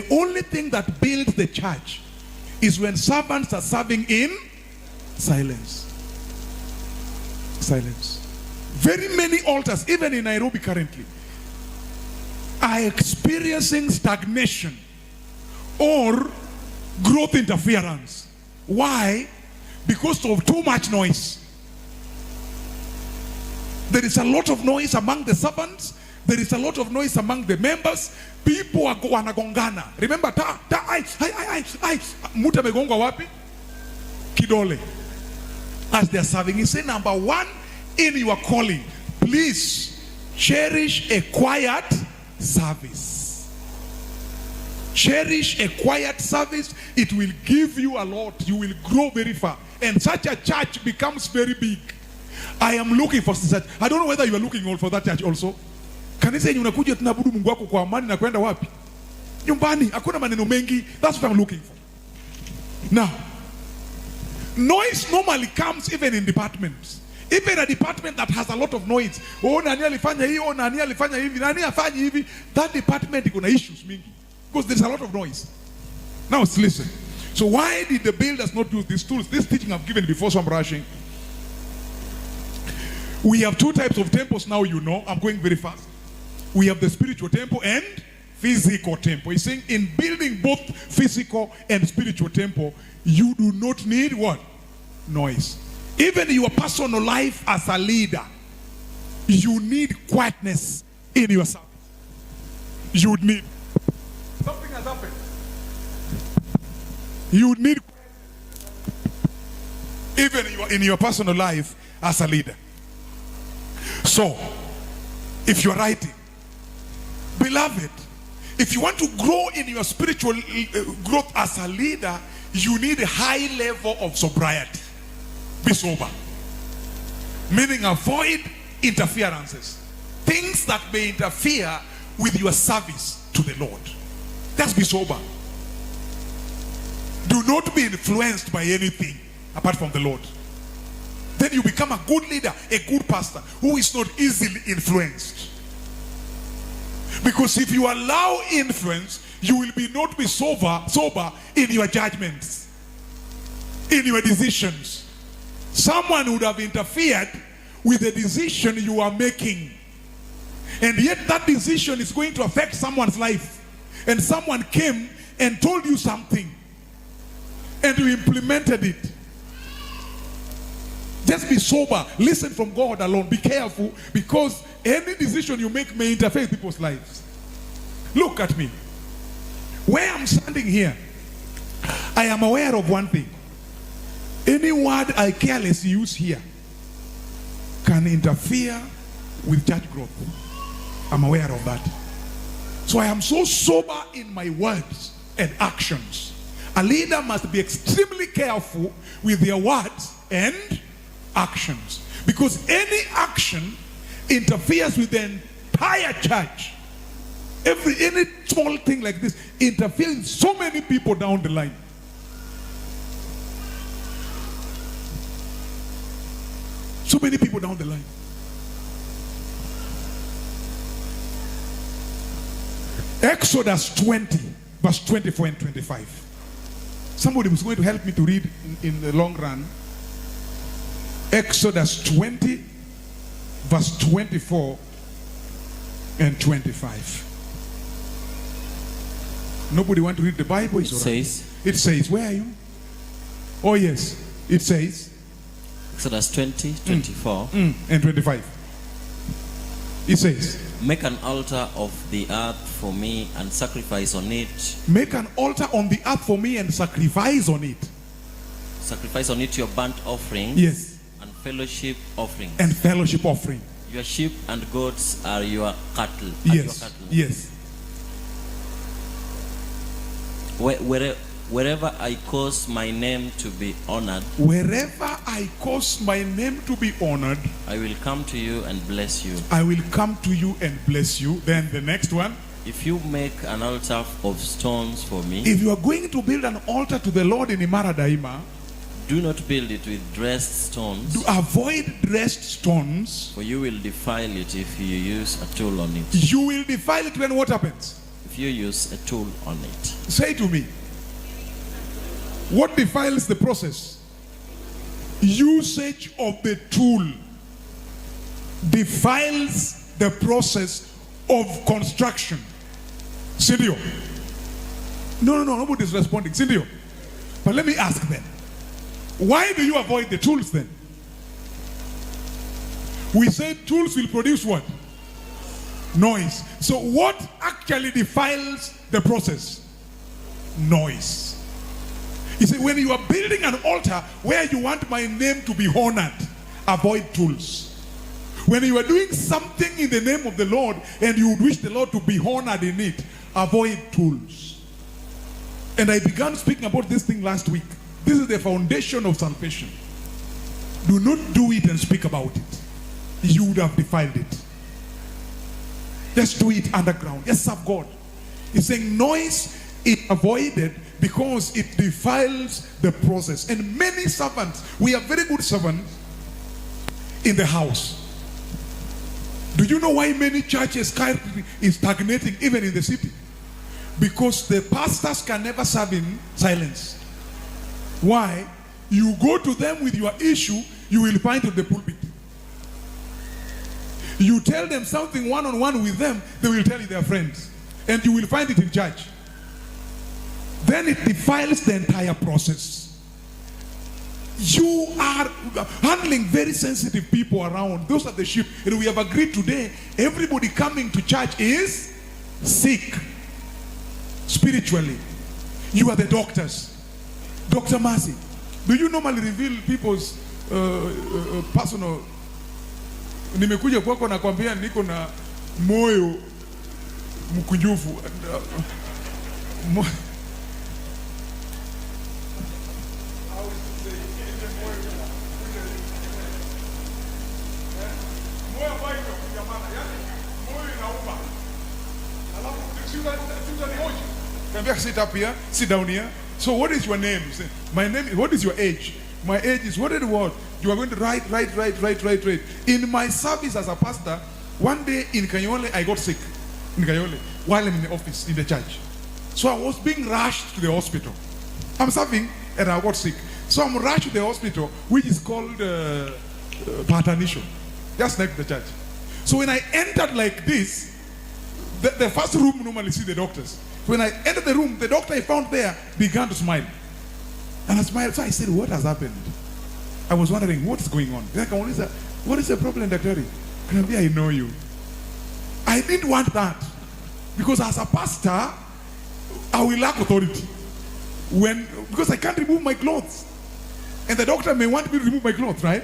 The only thing that builds the church is when servants are serving in silence. Silence. Very many altars, even in Nairobi currently, are experiencing stagnation or growth interference. Why? Because of too much noise. There is a lot of noise among the servants. There is a lot of noise among the members. People are wanagongana. Remember, muta megongwa wapi? Kidole. As they are serving. He said, number one, in your calling, please cherish a quiet service. Cherish a quiet service. It will give you a lot. You will grow very far. And such a church becomes very big. I am looking for such. I don't know whether you are looking for that church also. Kanisa yenye unakuja tunabudu Mungu wako kwa amani na kwenda wapi? Nyumbani, hakuna maneno mengi. That's what I'm looking for. Now, noise normally comes even in departments. Even a department that has a lot of noise. Oh, nani alifanya hii, oh, nani alifanya hivi, nani afanya hivi. That department iko na issues mingi. Because there's a lot of noise. Now listen. So why did the builders not use these tools? This teaching I've given before, so I'm rushing. We have two types of temples now, you know. I'm going very fast. We have the spiritual temple and physical temple. He's saying in building both physical and spiritual temple, you do not need what? Noise. Even your personal life as a leader, you need quietness in your service. You need. Something has happened. You need even in your personal life as a leader. So, if you're writing, beloved, if you want to grow in your spiritual growth as a leader, you need a high level of sobriety. Be sober. Meaning avoid interferences. Things that may interfere with your service to the Lord. Just be sober. Do not be influenced by anything apart from the Lord. Then you become a good leader, a good pastor who is not easily influenced. Because if you allow influence, you will not be sober in your judgments, in your decisions. Someone would have interfered with the decision you are making. And yet that decision is going to affect someone's life. And someone came and told you something. And you implemented it. Just be sober. Listen from God alone. Be careful, because any decision you make may interfere with people's lives. Look at me. Where I'm standing here, I am aware of one thing. Any word I carelessly use here can interfere with church growth. I'm aware of that. So I am so sober in my words and actions. A leader must be extremely careful with their words and actions, because any action interferes with the entire church. Any small thing like this interferes with so many people down the line. So many people down the line. Exodus 20, verse 24 and 25. Somebody was going to help me to read in the long run. Exodus 20, verse 24 and 25. Nobody want to read the Bible? It says. It says, where are you? Oh yes, it says. Exodus 20, 24 and 25. It says, make an altar of the earth for me and sacrifice on it. Make an altar on the earth for me and sacrifice on it. Sacrifice on it your burnt offering. Yes. And fellowship offering. And fellowship offering. Your sheep and goats are your cattle. Yes. Your cattle. Yes. Wherever I cause my name to be honored. Wherever I cause my name to be honored. I will come to you and bless you. I will come to you and bless you. Then the next one. If you make an altar of stones for me. If you are going to build an altar to the Lord in IMARA DAIMA. Do not build it with dressed stones. Do avoid dressed stones. For you will defile it if you use a tool on it. You will defile it when what happens? if you use a tool on it. Say to me, what defiles the process? Usage of the tool defiles the process of construction. Cindy, no, nobody's responding. Cindy, but let me ask then, why do you avoid the tools then? We said tools will produce what? Noise. So what actually defiles the process? Noise. You see, when you are building an altar where you want my name to be honored, avoid tools. When you are doing something in the name of the Lord and you wish the Lord to be honored in it, avoid tools. And I began speaking about this thing last week. This is the foundation of salvation. Do not do it and speak about it. You would have defiled it. Just do it underground. Just serve God. He's saying noise is avoided because it defiles the process. And many servants, we are very good servants in the house. Do you know why many churches is stagnating even in the city? Because the pastors can never serve in silence. Why? You go to them with your issue, you will find at the pulpit. You tell them something one-on-one with them, they will tell you they are friends. And you will find it in church. Then it defiles the entire process. You are handling very sensitive people around. Those are the sheep. And we have agreed today, everybody coming to church is sick. Spiritually. You are the doctors. Dr. Mercy, do you normally reveal people's personal? Nimekuja kwako na kwambia niko na moyo mkunjufu. Sit up here, sit down here. So what is your name? Say, my name is, what is your age? My age is, what did what? You are going to write. In my service as a pastor, one day in Kanyole, I got sick. In Kanyole, while I'm in the office, in the church. So I was being rushed to the hospital. I'm serving and I got sick. So I'm rushed to the hospital, which is called Patanisho, just next to the church. So when I entered like this, the first room normally see the doctors. When I entered the room, the doctor I found there began to smile. And I smiled. So I said, what has happened? I was wondering, what is going on? What is the problem, Dr. I know you. I didn't want that. Because as a pastor, I will lack authority. Because I can't remove my clothes. And the doctor may want me to remove my clothes, right?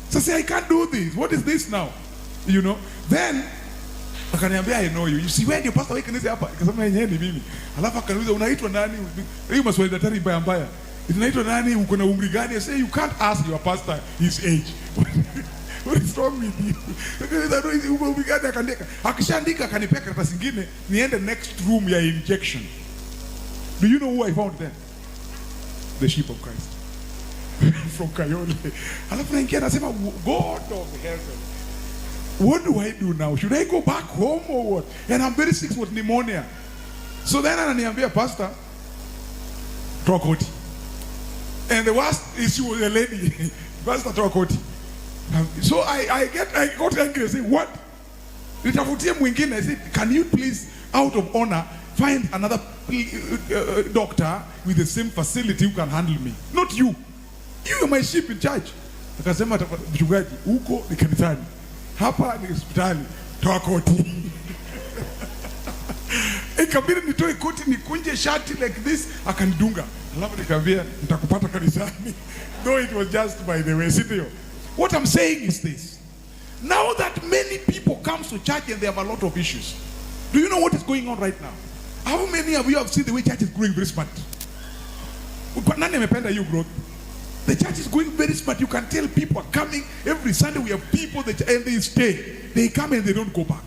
So I say, I can't do this. What is this now? You know? Then, akaniambia, I know you. You see, when your pastor kanisa hapa, akasema yenyewe ni mimi. Alafu akaniuliza unaitwa nani? Hiyo maswali daktari mbaya mbaya. Unaitwa nani? Uko na umri gani? I say you can't ask your pastor his age. What is wrong with you? Umri gani akaandika? Akishaandika akanipea karatasi nyingine niende next room ya injection. Do you know who I found then? The sheep of Christ. From Kayole. Alafu naingia nasema, God of heaven. What do I do now? Should I go back home or what? And I'm very sick with pneumonia. So then ananiambia, Pastor, toa koti. And the worst issue was a lady, Pastor, toa koti. So I got angry and said, what? Nitafutie mwingine. I said, can you please, out of honor, find another doctor with the same facility who can handle me? Not you. You are my sheep in church. Akasema, mchungaji, huko ni kanisani. Hapa ni hospitali, toa koti. Ikabidi nitoe koti nikunje shati like this, akanidunga. Alafu nikamwambia nitakupata kanisani. Though it was just by the way. What I'm saying is this. Now that many people come to church and they have a lot of issues. Do you know what is going on right now? How many of you have seen the way church is growing very smart? Nani amependa you growth? The church is going very smart. You can tell people are coming. Every Sunday we have people and they stay. They come and they don't go back.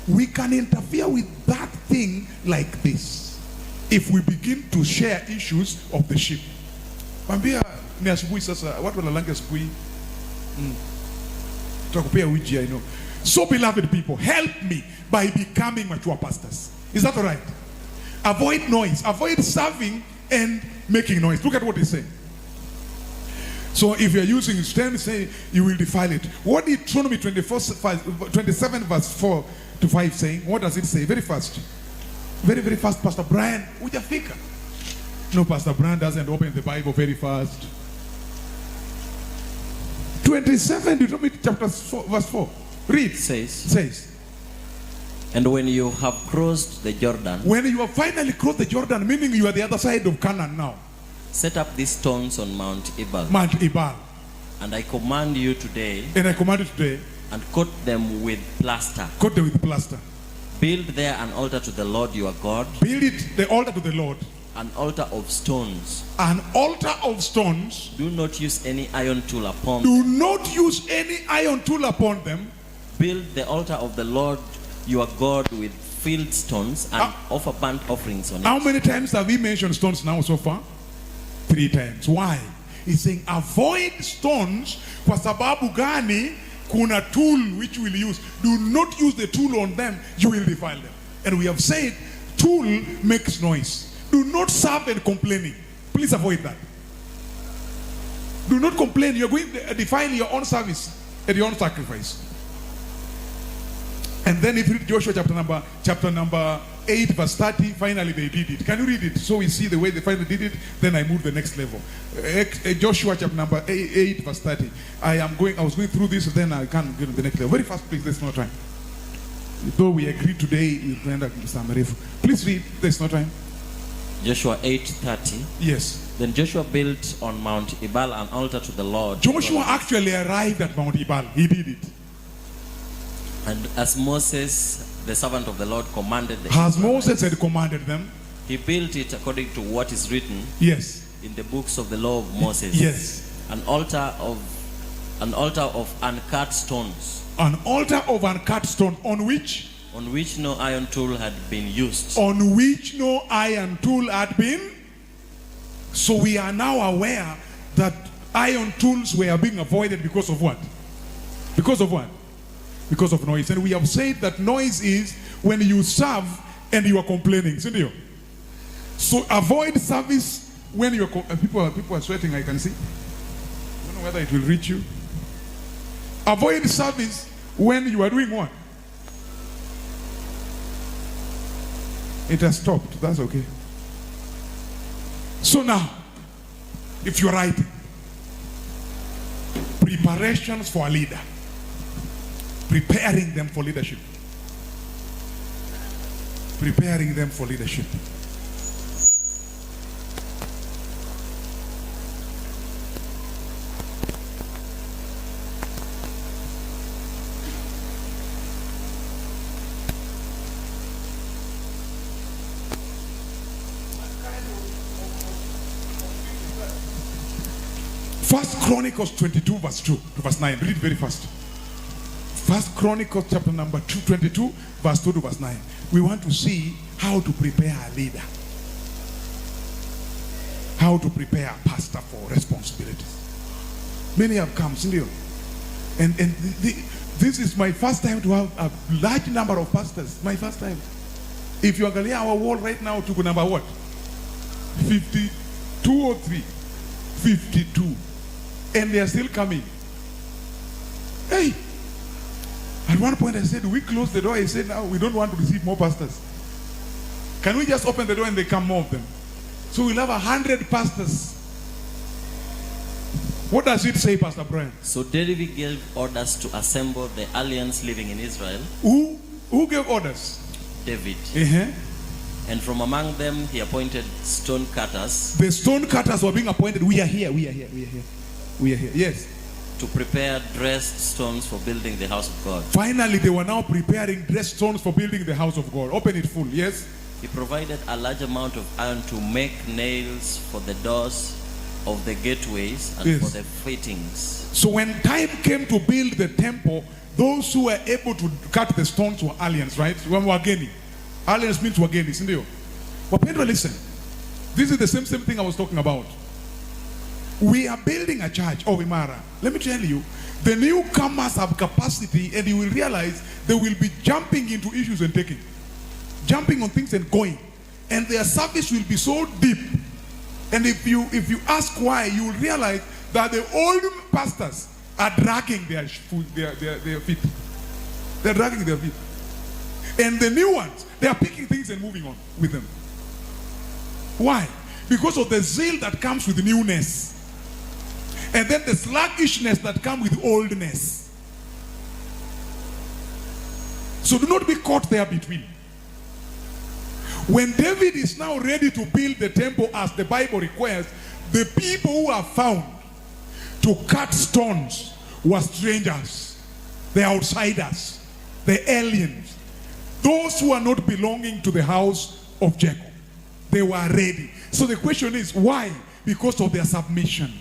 We can interfere with that thing like this if we begin to share issues of the sheep. Mwambia ni asubuhi sasa, watu wanalangia asubuhi. Tutakupea uji, I know. So beloved people, help me by becoming mature pastors. Is that all right? Avoid noise. Avoid serving and making noise. Look at what he's saying. So if you're using stem, say you will defile it. What did Deuteronomy 27 verse 4 to 5 saying? What does it say? Very fast. Very, very fast, Pastor Brian. Ujafika. No, Pastor Brian doesn't open the Bible very fast. 27, Deuteronomy chapter 4, verse 4. Read. Says. And when you have crossed the Jordan, when you have finally crossed the Jordan, meaning you are the other side of Canaan now. Set up these stones on Mount Ebal. Mount Ebal. And I command you today. And I command you today. And coat them with plaster. Coat them with plaster. Build there an altar to the Lord your God. Build it, the altar to the Lord. An altar of stones. An altar of stones. Do not use any iron tool upon them. Do not use any iron tool upon them. Build the altar of the Lord your God with field stones and offer burnt offerings on it. How many times have we mentioned stones now so far? 3 times. Why? He's saying avoid stones kwa sababu gani kuna tool which you will use. Do not use the tool on them, you will defile them. And we have said tool makes noise. Do not serve and complaining. Please avoid that. Do not complain. You're going to defile your own service and your own sacrifice. And then if you read Joshua chapter number 8 verse 30, finally they did it. Can you read it so we see the way they finally did it? Then I move the next level. Joshua chapter number 8 verse 30. I was going through this, then I can't get to the next level. Very fast, please. There's no time. Though we agree today, we'll end up with some refu. Please read. There's no time. Joshua 8:30. Yes. Then Joshua built on Mount Ebal an altar to the Lord. Joshua actually arrived at Mount Ebal. He did it. And as Moses, the servant of the Lord, commanded them. As Moses had commanded them. He built it according to what is written. Yes. In the books of the law of Moses. Yes. An altar of uncut stones. An altar of uncut stone on which? On which no iron tool had been used. On which no iron tool had been. So we are now aware that iron tools were being avoided because of what? Because of what? Because of noise. And we have said that noise is when you serve and you are complaining. Isn't it? So avoid service when you are people are sweating, I can see. I don't know whether it will reach you. Avoid service when you are doing what? It has stopped. That's okay. So now, if you're writing, preparations for a leader. Preparing them for leadership. Preparing them for leadership. First Chronicles 22 verse 2 to verse 9. Read very fast. First Chronicles chapter number 22 verse 2 to verse 9. We want to see how to prepare a leader. How to prepare a pastor for responsibilities. Many have come, and this is my first time to have a large number of pastors. My first time. If you angalia our wall right now, to number what? 52 or 3? 52. And they are still coming. Hey! At one point I said, we close the door. I said, now we don't want to receive more pastors. Can we just open the door and they come more of them? So we'll have 100 pastors. What does it say, Pastor Brian? So David gave orders to assemble the aliens living in Israel. Who gave orders? David. Uh-huh. And from among them he appointed stone cutters. The stone cutters were being appointed. We are here. Yes. To prepare dressed stones for building the house of God. Finally, they were now preparing dressed stones for building the house of God. Open it full. Yes. He provided a large amount of iron to make nails for the doors of the gateways and for the fittings. So when time came to build the temple, those who were able to cut the stones were aliens, right? Wageni. Aliens means wageni, isn't it? But Pedro, listen. This is the same thing I was talking about. We are building a church of IMARA. Let me tell you, the newcomers have capacity, and you will realize they will be jumping into issues and taking. Jumping on things and going. and their service will be so deep. And if you ask why, you will realize that the old pastors are dragging their feet. They're dragging their feet. And the new ones, they are picking things and moving on with them. Why? Because of the zeal that comes with newness. And then the sluggishness that comes with oldness. So do not be caught there between. When David is now ready to build the temple as the Bible requires, the people who are found to cut stones were strangers, the outsiders, the aliens, those who are not belonging to the house of Jacob. They were ready. So the question is, why? Because of their submission.